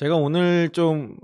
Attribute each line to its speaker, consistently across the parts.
Speaker 1: 제가 오늘 좀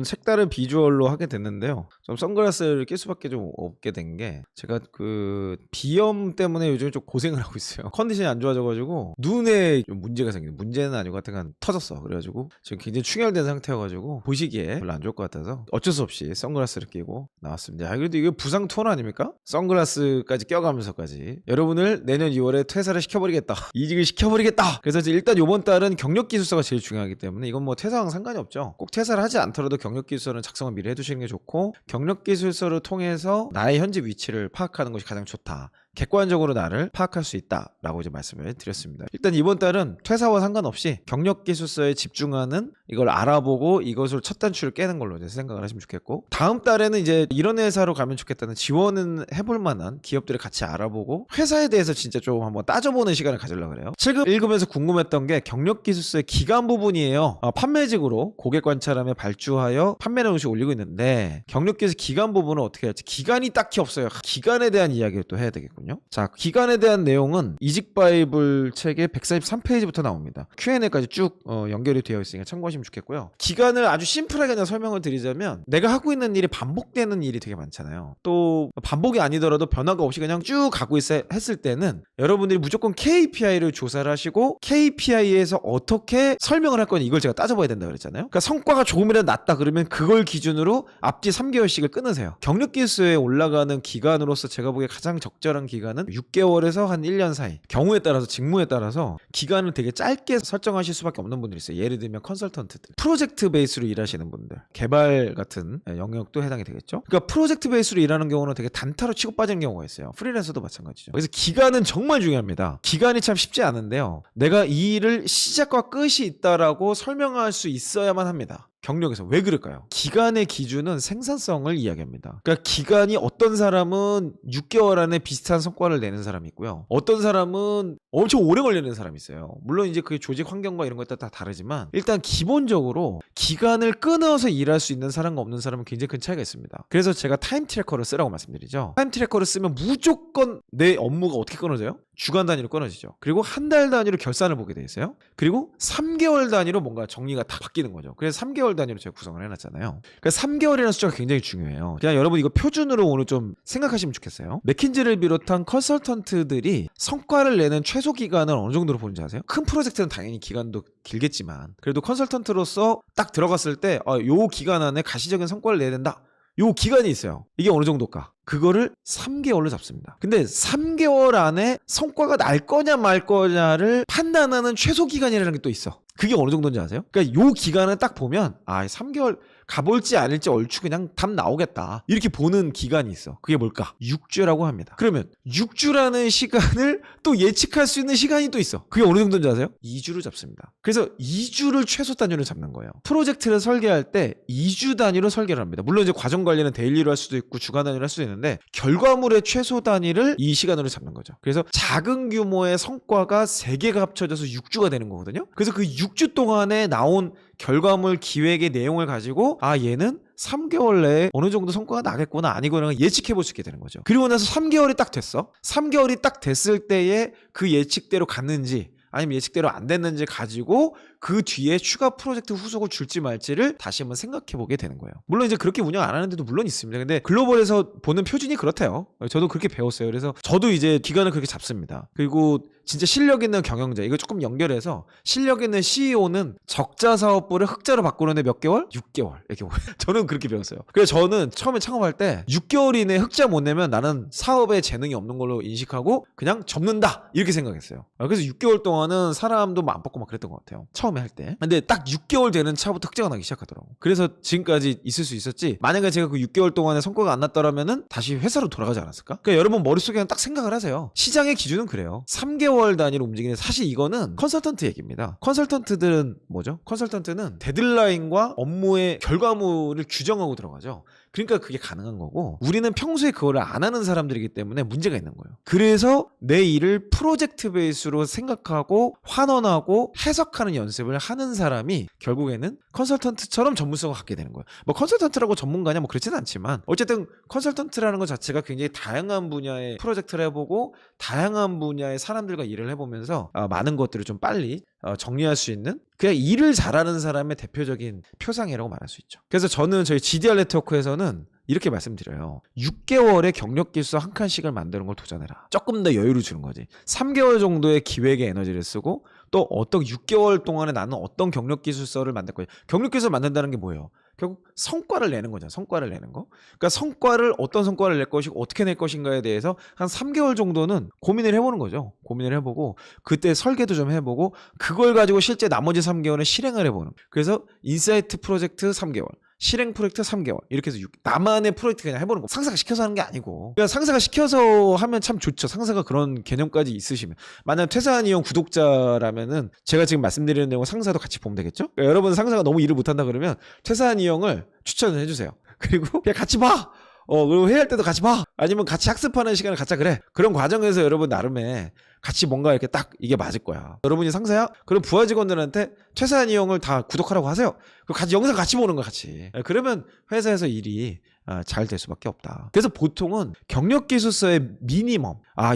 Speaker 1: 색다른 비주얼로 하게 됐는데요. 좀 선글라스를 낄 수밖에 좀 없게 된 게 제가 그 비염 때문에 요즘 좀 고생을 하고 있어요. 컨디션이 안 좋아져가지고 눈에 좀 문제가 생긴, 문제는 아니고 하여튼 터졌어. 그래가지고 지금 굉장히 충혈된 상태여가지고 보시기에 별로 안 좋을 것 같아서 어쩔 수 없이 선글라스를 끼고 나왔습니다. 그래도 이게 부상 토너 아닙니까? 선글라스까지 껴가면서까지 여러분을 내년 2월에 퇴사를 시켜버리겠다, 이직을 시켜버리겠다. 그래서 이제 일단 이번 달은 경력기술서가 제일 중요하기 때문에 이건 뭐 퇴사랑 상관이 없죠. 꼭 퇴사를 하지 않더라도 경력기술서는 작성을 미리 해두시는 게 좋고, 경력기술서를 통해서 나의 현재 위치를 파악하는 것이 가장 좋다, 객관적으로 나를 파악할 수 있다라고 이제 말씀을 드렸습니다. 일단 이번 달은 퇴사와 상관없이 경력기술서에 집중하는, 이걸 알아보고 이것을 첫 단추를 깨는 걸로 이제 생각을 하시면 좋겠고, 다음 달에는 이제 이런 회사로 가면 좋겠다는 지원은 해볼 만한 기업들을 같이 알아보고 회사에 대해서 진짜 좀 한번 따져보는 시간을 가지려고 그래요. 최근 읽으면서 궁금했던 게 경력기술서의 기간 부분이에요. 판매직으로 고객 관찰함에 발주하여 판매 내용을 올리고 있는데, 경력기술 기간 부분은 어떻게 할지, 기간이 딱히 없어요. 기간에 대한 이야기를 또 해야 되겠군요. 자, 기간에 대한 내용은 이직 바이블 책의 143페이지부터 나옵니다. Q&A까지 쭉 연결이 되어 있으니까 참고하시면 좋겠고요. 기간을 아주 심플하게 그냥 설명을 드리자면, 내가 하고 있는 일이 반복되는 일이 되게 많잖아요. 또 반복이 아니더라도 변화가 없이 그냥 쭉 가고 했을 때는 여러분들이 무조건 KPI를 조사를 하시고 KPI에서 어떻게 설명을 할 거니 이걸 제가 따져봐야 된다 그랬잖아요. 그러니까 성과가 조금이라도 낮다 그러면 그걸 기준으로 앞뒤 3개월씩을 끊으세요. 경력기술서에 올라가는 기간으로서 제가 보기에 가장 적절한 기간은 6개월에서 한 1년 사이, 경우에 따라서 직무에 따라서 기간을 되게 짧게 설정하실 수밖에 없는 분들이 있어요. 예를 들면 컨설턴트들, 프로젝트 베이스로 일하시는 분들, 개발 같은 영역도 해당이 되겠죠. 그러니까 프로젝트 베이스로 일하는 경우는 되게 단타로 치고 빠지는 경우가 있어요. 프리랜서도 마찬가지죠. 그래서 기간은 정말 중요합니다. 기간이 참 쉽지 않은데요, 내가 이 일을 시작과 끝이 있다라고 설명할 수 있어야만 합니다. 경력에서. 왜 그럴까요? 기간의 기준은 생산성을 이야기합니다. 그러니까 기간이, 어떤 사람은 6개월 안에 비슷한 성과를 내는 사람이 있고요, 어떤 사람은 엄청 오래 걸리는 사람이 있어요. 물론 이제 그게 조직 환경과 이런 것에 따라 다 다르지만, 일단 기본적으로 기간을 끊어서 일할 수 있는 사람과 없는 사람은 굉장히 큰 차이가 있습니다. 그래서 제가 타임 트래커를 쓰라고 말씀드리죠. 타임 트래커를 쓰면 무조건 내 업무가 어떻게 끊어져요? 주간 단위로 끊어지죠. 그리고 한 달 단위로 결산을 보게 돼 있어요. 그리고 3개월 단위로 뭔가 정리가 다 바뀌는 거죠. 그래서 3개월 단위로 제가 구성을 해놨잖아요. 그러니까 3개월이라는 숫자가 굉장히 중요해요. 그냥 여러분 이거 표준으로 오늘 좀 생각하시면 좋겠어요. 맥킨지를 비롯한 컨설턴트들이 성과를 내는 최소 기간을 어느 정도로 보는지 아세요? 큰 프로젝트는 당연히 기간도 길겠지만, 그래도 컨설턴트로서 딱 들어갔을 때 요 기간 안에 가시적인 성과를 내야 된다, 요 기간이 있어요. 이게 어느 정도일까? 그거를 3개월로 잡습니다. 근데 3개월 안에 성과가 날 거냐 말 거냐를 판단하는 최소 기간이라는 게 또 있어. 그게 어느 정도인지 아세요? 그러니까 요 기간을 딱 보면 3개월 가볼지 아닐지 얼추 그냥 답 나오겠다, 이렇게 보는 기간이 있어. 그게 뭘까? 6주라고 합니다. 그러면 6주라는 시간을 또 예측할 수 있는 시간이 또 있어. 그게 어느 정도인지 아세요? 2주를 잡습니다. 그래서 2주를 최소 단위로 잡는 거예요. 프로젝트를 설계할 때 2주 단위로 설계를 합니다. 물론 이제 과정 관리는 데일리로 할 수도 있고 주간 단위로 할 수도 있는데, 결과물의 최소 단위를 이 시간으로 잡는 거죠. 그래서 작은 규모의 성과가 3개가 합쳐져서 6주가 되는 거거든요. 그래서 그 6주 동안에 나온 결과물 기획의 내용을 가지고 얘는 3개월 내에 어느 정도 성과가 나겠구나 아니구나 예측해 볼 수 있게 되는 거죠. 그리고 나서 3개월이 딱 됐어. 3개월이 딱 됐을 때에 그 예측대로 갔는지 아니면 예측대로 안 됐는지 가지고 그 뒤에 추가 프로젝트 후속을 줄지 말지를 다시 한번 생각해 보게 되는 거예요. 물론 이제 그렇게 운영 안 하는 데도 물론 있습니다. 근데 글로벌에서 보는 표준이 그렇대요. 저도 그렇게 배웠어요. 그래서 저도 이제 기간을 그렇게 잡습니다. 그리고 진짜 실력 있는 경영자, 이거 조금 연결해서 실력 있는 CEO는 적자 사업부를 흑자로 바꾸는데 몇 개월? 6개월. 이렇게 저는 그렇게 배웠어요. 그래서 저는 처음에 창업할 때 6개월 이내에 흑자 못 내면 나는 사업에 재능이 없는 걸로 인식하고 그냥 접는다, 이렇게 생각했어요. 그래서 6개월 동안은 사람도 안 뽑고 막 그랬던 것 같아요, 처음에 할 때. 근데 딱 6개월 되는 차부터 흑자가 나기 시작하더라고. 그래서 지금까지 있을 수 있었지, 만약에 제가 그 6개월 동안에 성과가 안 났더라면은 다시 회사로 돌아가지 않았을까? 그러니까 여러분 머릿속에 딱 생각을 하세요. 시장의 기준은 그래요. 3개월 단위로 움직이는, 사실 이거는 컨설턴트 얘기입니다. 컨설턴트들은 뭐죠? 컨설턴트는 데드라인과 업무의 결과물을 규정하고 들어가죠. 그러니까 그게 가능한 거고, 우리는 평소에 그거를 안 하는 사람들이기 때문에 문제가 있는 거예요. 그래서 내 일을 프로젝트 베이스로 생각하고 환원하고 해석하는 연습을 연습을 하는 사람이 결국에는 컨설턴트처럼 전문성을 갖게 되는 거예요. 뭐 컨설턴트라고 전문가냐 뭐 그렇지는 않지만 어쨌든 컨설턴트라는 것 자체가 굉장히 다양한 분야의 프로젝트를 해보고 다양한 분야의 사람들과 일을 해보면서 많은 것들을 좀 빨리 정리할 수 있는 그냥 일을 잘하는 사람의 대표적인 표상이라고 말할 수 있죠. 그래서 저는 저희 GDR 네트워크에서는 이렇게 말씀드려요. 6개월의 경력기술 한 칸씩을 만드는 걸 도전해라. 조금 더 여유를 주는 거지. 3개월 정도의 기획에 에너지를 쓰고 또 어떤 6개월 동안에 나는 어떤 경력기술서를 만들 거야. 경력기술 만든다는 게 뭐예요? 결국 성과를 내는 거잖아. 성과를 내는 거. 그러니까 성과를 어떤 성과를 낼 것이고 어떻게 낼 것인가에 대해서 한 3개월 정도는 고민을 해보는 거죠. 고민을 해보고 그때 설계도 좀 해보고 그걸 가지고 실제 나머지 3개월은 실행을 해보는. 그래서 인사이트 프로젝트 3개월. 실행 프로젝트 3개월 이렇게 해서 나만의 프로젝트 그냥 해보는 거. 상사가 시켜서 하는 게 아니고 그러니까 상사가 시켜서 하면 참 좋죠. 상사가 그런 개념까지 있으시면 만약 퇴사한 이용 구독자라면은 제가 지금 말씀드리는 내용 상사도 같이 보면 되겠죠. 그러니까 여러분 상사가 너무 일을 못한다 그러면 퇴사한 이용을 추천을 해주세요. 그리고 그냥 같이 봐. 그리고 회의할 때도 같이 봐. 아니면 같이 학습하는 시간을 갖자 그래. 그런 과정에서 여러분 나름의 같이 뭔가 이렇게 딱 이게 맞을 거야. 여러분이 상사야? 그럼 부하 직원들한테 최소한 이용을 다 구독하라고 하세요. 그리고 같이 영상 같이 보는 거야 같이. 그러면 회사에서 일이 잘 될 수밖에 없다. 그래서 보통은 경력기술서의 미니멈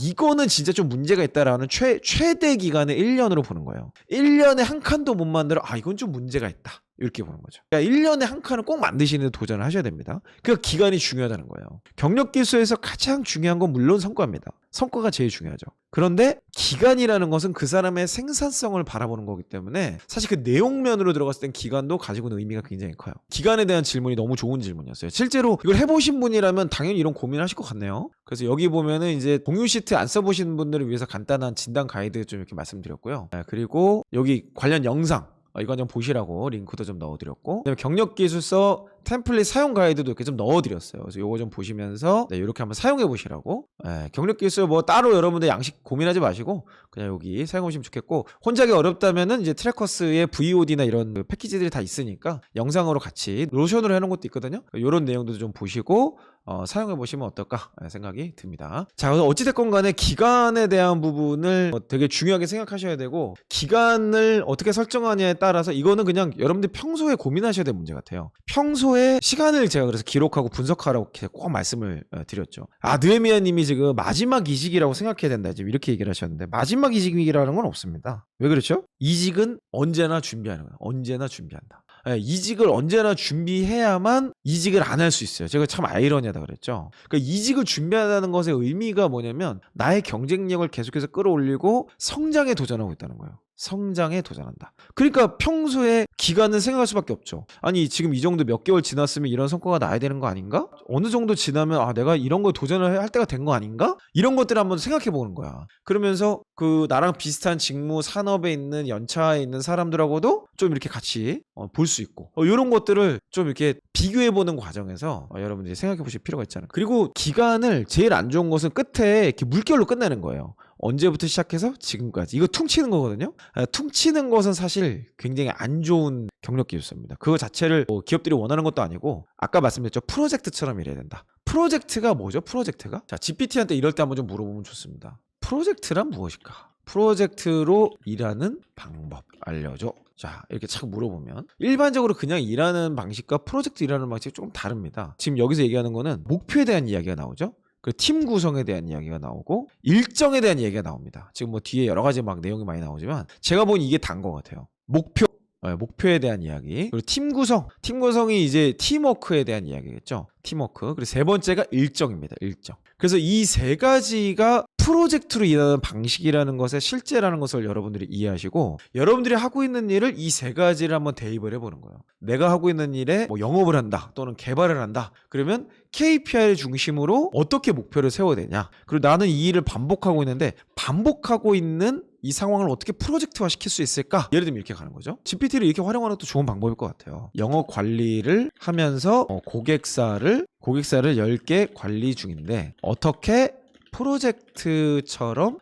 Speaker 1: 이거는 진짜 좀 문제가 있다라는 최대 기간을 1년으로 보는 거예요. 1년에 한 칸도 못 만들어 이건 좀 문제가 있다. 이렇게 보는 거죠. 그러니까 1년에 한 칸은 꼭 만드시는 도전을 하셔야 됩니다. 그 기간이 중요하다는 거예요. 경력기술에서 가장 중요한 건 물론 성과입니다. 성과가 제일 중요하죠. 그런데 기간이라는 것은 그 사람의 생산성을 바라보는 거기 때문에 사실 그 내용면으로 들어갔을 땐 기간도 가지고 있는 의미가 굉장히 커요. 기간에 대한 질문이 너무 좋은 질문이었어요. 실제로 이걸 해보신 분이라면 당연히 이런 고민하실 것 같네요. 그래서 여기 보면은 이제 공유 시트 안 써보신 분들을 위해서 간단한 진단 가이드 좀 이렇게 말씀드렸고요. 그리고 여기 관련 영상 이거 좀 보시라고 링크도 좀 넣어드렸고 그다음에 경력기술서 템플릿 사용 가이드도 이렇게 좀 넣어드렸어요. 그래서 요거 좀 보시면서 이렇게 한번 사용해 보시라고. 경력기술 뭐 따로 여러분들 양식 고민하지 마시고 그냥 여기 사용해 보시면 좋겠고 혼자기 어렵다면은 이제 트래커스의 VOD나 이런 그 패키지들이 다 있으니까 영상으로 같이 노션으로 해놓은 것도 있거든요. 이런 내용들도 좀 보시고 사용해 보시면 어떨까 생각이 듭니다. 자, 어찌됐건 간에 기간에 대한 부분을 되게 중요하게 생각하셔야 되고 기간을 어떻게 설정하냐에 따라서 이거는 그냥 여러분들 평소에 고민하셔야 될 문제 같아요. 평소에 시간을 제가 그래서 기록하고 분석하라고 꼭 말씀을 드렸죠. 느에미아 님이 지금 마지막 이직이라고 생각해야 된다 지금 이렇게 얘기를 하셨는데 마지막 이직이라는 건 없습니다. 왜 그렇죠? 이직은 언제나 준비하는 거예요. 언제나 준비한다. 이직을 언제나 준비해야만 이직을 안 할 수 있어요. 제가 참 아이러니하다 그랬죠. 그러니까 이직을 준비한다는 것의 의미가 뭐냐면 나의 경쟁력을 계속해서 끌어올리고 성장에 도전하고 있다는 거예요. 성장에 도전한다. 그러니까 평소에 기간은 생각할 수밖에 없죠. 아니 지금 이 정도 몇 개월 지났으면 이런 성과가 나야 되는 거 아닌가? 어느 정도 지나면 내가 이런 거 도전을 할 때가 된 거 아닌가? 이런 것들을 한번 생각해 보는 거야. 그러면서 그 나랑 비슷한 직무 산업에 있는 연차에 있는 사람들하고도 좀 이렇게 같이 볼 수 있고 이런 것들을 좀 이렇게 비교해 보는 과정에서 여러분들이 생각해 보실 필요가 있잖아요. 그리고 기간을 제일 안 좋은 것은 끝에 이렇게 물결로 끝내는 거예요. 언제부터 시작해서 지금까지 이거 퉁치는 거거든요. 퉁치는 것은 사실 굉장히 안 좋은 경력기술서입니다. 그거 자체를 기업들이 원하는 것도 아니고 아까 말씀드렸죠. 프로젝트처럼 일해야 된다. 프로젝트가 뭐죠? 프로젝트가? 자, GPT한테 이럴 때 한번 좀 물어보면 좋습니다. 프로젝트란 무엇일까? 프로젝트로 일하는 방법 알려줘. 자, 이렇게 착 물어보면 일반적으로 그냥 일하는 방식과 프로젝트 일하는 방식이 조금 다릅니다. 지금 여기서 얘기하는 거는 목표에 대한 이야기가 나오죠. 그 팀 구성에 대한 이야기가 나오고 일정에 대한 이야기가 나옵니다. 지금 뭐 뒤에 여러 가지 막 내용이 많이 나오지만 제가 보니 이게 단 것 같아요. 목표에 대한 이야기, 그리고 팀 구성이 이제 팀워크에 대한 이야기겠죠. 팀워크. 그리고 세 번째가 일정입니다. 일정. 그래서 이 세 가지가 프로젝트로 일하는 방식이라는 것의 실제라는 것을 여러분들이 이해하시고 여러분들이 하고 있는 일을 이 세 가지를 한번 대입을 해보는 거예요. 내가 하고 있는 일에 뭐 영업을 한다 또는 개발을 한다. 그러면 KPI를 중심으로 어떻게 목표를 세워야 되냐. 그리고 나는 이 일을 반복하고 있는데 반복하고 있는 이 상황을 어떻게 프로젝트화 시킬 수 있을까? 예를 들면 이렇게 가는 거죠. GPT를 이렇게 활용하는 것도 좋은 방법일 것 같아요. 영업 관리를 하면서 고객사를 10개 관리 중인데 어떻게 프로젝트처럼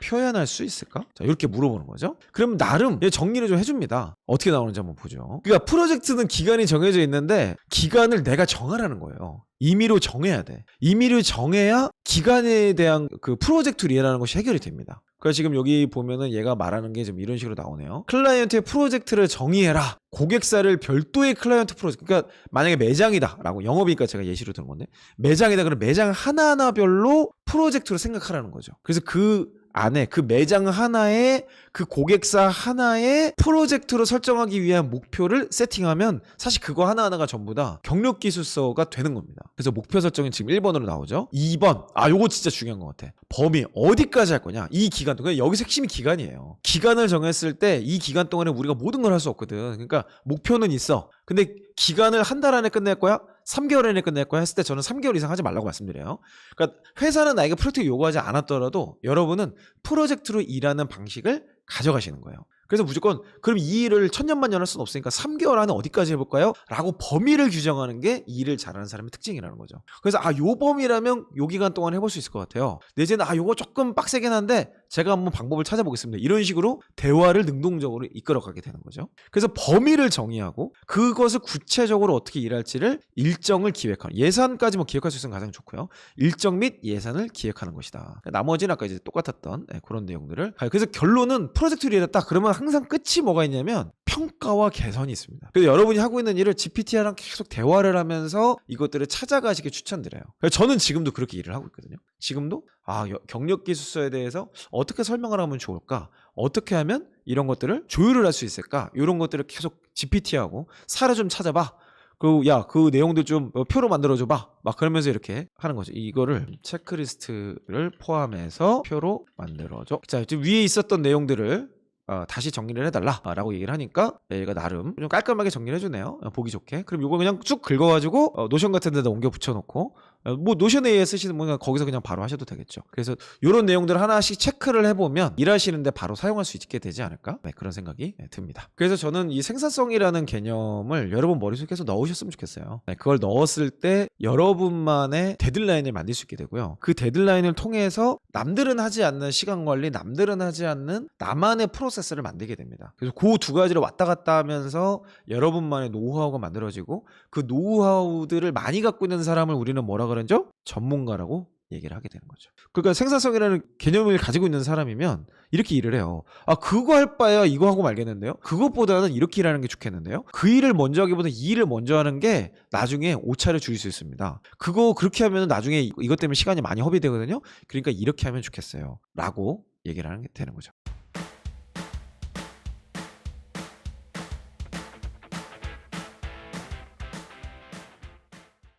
Speaker 1: 표현할 수 있을까? 자, 이렇게 물어보는 거죠. 그럼 나름 정리를 좀 해줍니다. 어떻게 나오는지 한번 보죠. 그러니까 프로젝트는 기간이 정해져 있는데 기간을 내가 정하라는 거예요. 임의로 정해야 돼. 임의로 정해야 기간에 대한 그 프로젝트를 이해하는 것이 해결이 됩니다. 그러니까 지금 여기 보면은 얘가 말하는 게 좀 이런 식으로 나오네요. 클라이언트의 프로젝트를 정의해라. 고객사를 별도의 클라이언트 프로젝트. 그러니까 만약에 매장이다라고, 영업이니까 제가 예시로 든 건데, 매장이다 그러면 매장 하나하나별로 프로젝트로 생각하라는 거죠. 그래서 그 안에 그 매장 하나에 그 고객사 하나의 프로젝트로 설정하기 위한 목표를 세팅하면 사실 그거 하나하나가 전부 다 경력 기술서가 되는 겁니다. 그래서 목표 설정이 지금 1번으로 나오죠. 2번, 요거 진짜 중요한 것 같아. 범위 어디까지 할 거냐, 이 기간 동안. 여기서 핵심이 기간이에요. 기간을 정했을 때 이 기간 동안에 우리가 모든 걸 할 수 없거든. 그러니까 목표는 있어. 근데 기간을 한 달 안에 끝낼 거야? 3개월 안에 끝낼 거야? 했을 때 저는 3개월 이상 하지 말라고 말씀드려요. 그러니까 회사는 나에게 프로젝트 요구하지 않았더라도 여러분은 프로젝트로 일하는 방식을 가져가시는 거예요. 그래서 무조건 그럼 이 일을 천년만년 할 수는 없으니까 3개월 안에 어디까지 해볼까요? 라고 범위를 규정하는 게 이 일을 잘하는 사람의 특징이라는 거죠. 그래서 요 범위라면 요 기간 동안 해볼 수 있을 것 같아요. 내지는 요거 조금 빡세긴 한데 제가 한번 방법을 찾아보겠습니다. 이런 식으로 대화를 능동적으로 이끌어가게 되는 거죠. 그래서 범위를 정의하고 그것을 구체적으로 어떻게 일할지를 일정을 기획하는, 예산까지 뭐 기획할 수 있으면 가장 좋고요. 일정 및 예산을 기획하는 것이다. 나머지는 아까 이제 똑같았던 그런 내용들을. 그래서 결론은 프로젝트를 일했다 그러면 항상 끝이 뭐가 있냐면 평가와 개선이 있습니다. 그래서 여러분이 하고 있는 일을 GPT랑 계속 대화를 하면서 이것들을 찾아가시길 추천드려요. 그래서 저는 지금도 그렇게 일을 하고 있거든요. 지금도 경력 기술서에 대해서 어떻게 설명을 하면 좋을까? 어떻게 하면 이런 것들을 조율을 할 수 있을까? 이런 것들을 계속 GPT하고 사례 좀 찾아봐. 그리고 그 내용들 좀 표로 만들어줘봐. 막 그러면서 이렇게 하는 거죠. 이거를 체크리스트를 포함해서 표로 만들어줘. 자, 지금 위에 있었던 내용들을 다시 정리를 해달라라고 얘기를 하니까 얘가 나름 좀 깔끔하게 정리를 해주네요. 보기 좋게. 그럼 이거 그냥 쭉 긁어가지고 노션 같은 데다 옮겨 붙여놓고, 뭐 노션 AI 쓰시는 분은 거기서 그냥 바로 하셔도 되겠죠. 그래서 이런 내용들을 하나씩 체크를 해보면 일하시는데 바로 사용할 수 있게 되지 않을까? 그런 생각이 듭니다. 그래서 저는 이 생산성이라는 개념을 여러분 머릿속에 계속 넣으셨으면 좋겠어요. 그걸 넣었을 때 여러분만의 데드라인을 만들 수 있게 되고요. 그 데드라인을 통해서 남들은 하지 않는 시간 관리, 남들은 하지 않는 나만의 프로세스를 만들게 됩니다. 그래서 그 두 가지를 왔다 갔다 하면서 여러분만의 노하우가 만들어지고, 그 노하우들을 많이 갖고 있는 사람을 우리는 뭐라 그러죠? 전문가라고 얘기를 하게 되는 거죠. 그러니까 생산성이라는 개념을 가지고 있는 사람이면 이렇게 일을 해요. 그거 할 바에야 이거 하고 말겠는데요? 그것보다는 이렇게 일하는 게 좋겠는데요? 그 일을 먼저 하기보다 이 일을 먼저 하는 게 나중에 오차를 줄일 수 있습니다. 그거 그렇게 하면 나중에 이것 때문에 시간이 많이 허비되거든요. 그러니까 이렇게 하면 좋겠어요. 라고 얘기를 하는 게 되는 거죠.